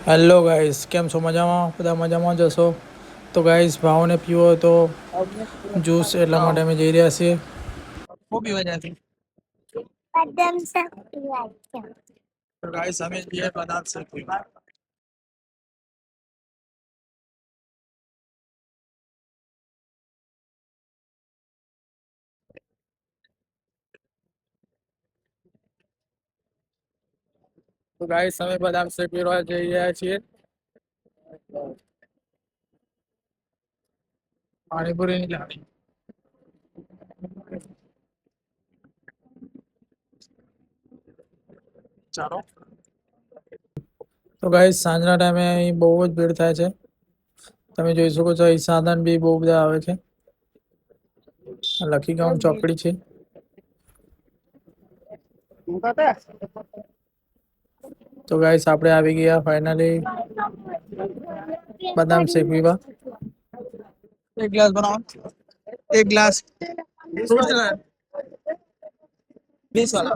Hello guys, કેમ છો? મજામાં? બધા મજામાં જશો તો ગાઈસ, ભાવને પીવો તો જ્યુસ, એટલા માટે અમે જઈ રહ્યા છીએ. ખૂબ પીવા જાય છે બદામ શેક પીવા છે. તો ગાઈસ, અમે જઈએ બદામ શેક પીવા. તો ગાઈસ, અમે બદામ શેક પીવા જઈ રહ્યા છીએ. પાણીપુરી ની લાવી. ચાલો. તો ગાઈસ, સાંજના ટાઈમે અહીં બહુ જ ભીડ થાય છે. તમે જોઈ શકો છો, અહીં સાધન બી બહુ બધા આવે છે. લકી ગામ ચોકડી છે. તો ગાઈસ, આપણે આવી ગયા ફાઇનલી બદામ શેક પીવા. એક ગ્લાસ બનાવો. એક ग्लास फ्रूट सलाद 20 वाला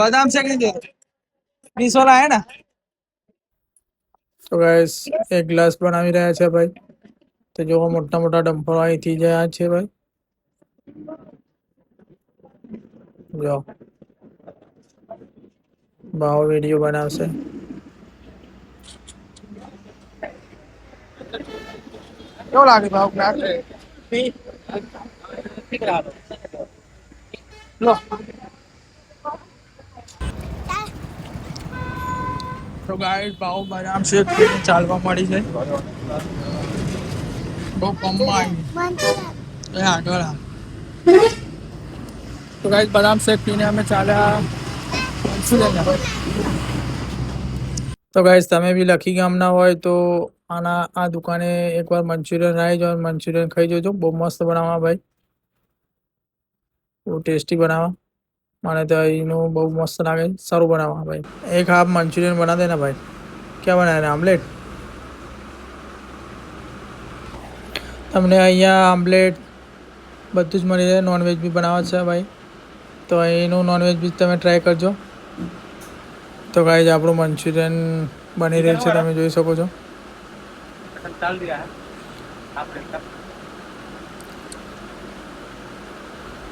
बादाम शेक नहीं देते 20 वाला है ना. તો ગાઈસ, એક ગ્લાસ બનાવી રહ્યા છે ભાઈ. તો જો મોટા મોટા ડમ્પરો અહીંથી જાય છે ભાઈ. જો ભાવ વિડીયો બનાવશે. કેવો લાગે ભાવ ગ્લાસ લો. તો ગાઈસ, ભાવ બદામ શેક પીને ચાલવા મળી છે. બહુ કમમાં આવી આગળ. તો ગાઈસ, બદામ શેક પીને અમે ચાલ્યા. તો ગાઈસ, તમે બી લકી ગામના હોય તો આ દુકાને એકવાર મંચુરિયન આવી જાઓ, મંચુરિયન ખાઈ જોજો. બહુ મસ્ત બનાવવા ભાઈ, બહુ ટેસ્ટી બનાવવા. મને તો એનું બહુ મસ્ત લાગે, સારું બનાવવા ભાઈ. એક હાફ મંચુરિયન બના દેના ભાઈ. ક્યાં બનાવે આમલેટ? તમને અહીંયા આમલેટ બધું જ મળી જાય. નોનવેજ બી બનાવે છે ભાઈ, તો એનું નોનવેજ બી તમે ટ્રાય કરજો. તો ગાઈસ, આપણું મંચુરિયન બની રહ્યું છે, તમે જોઈ શકો છો.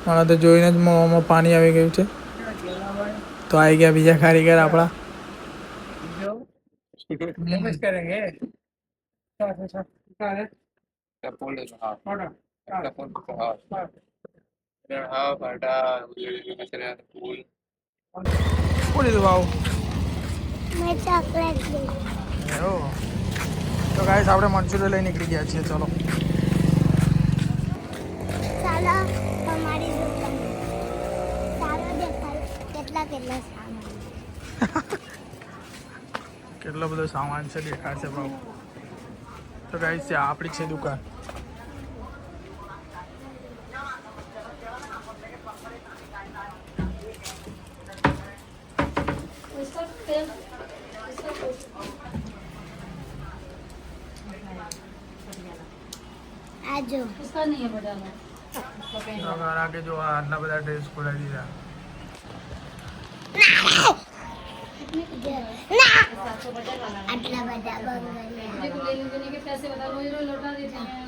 મને તો જોઈને જ મોંમાં પાણી આવી ગયું છે. તો આવી ગયા બીજા કારીગર આપણા. શું લીધું ભાવ? મેં ચોકલેટ લીધું. તો ગાઈસ, આપણે મંચુરિયન લઈ નીકળી ગયા છીએ. ચલો ચાલો તમારી દુકાન. ચાલો દેખાય કેટલા સામાન. કેટલો બધો સામાન છે દેખાશે ભાવ. તો ગાઈસ, આ આપણી છે દુકાન. आजो इसका नहीं है बड़ा अगर आगे जो आटला બધા ડ્રેસ ખોલાવી દીધા. આટલા બધા બંગલે કે पैसे बता रोज रोज लौटा देते हैं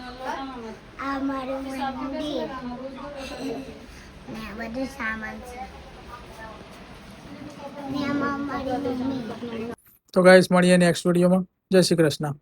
આ મારું મંદિર ને બધું સામાન છે ને આમાં મારી મમ્મી. તો ગાઈસ, મળીએ નેક્સ્ટ વિડીયોમાં. જય શ્રી કૃષ્ણ.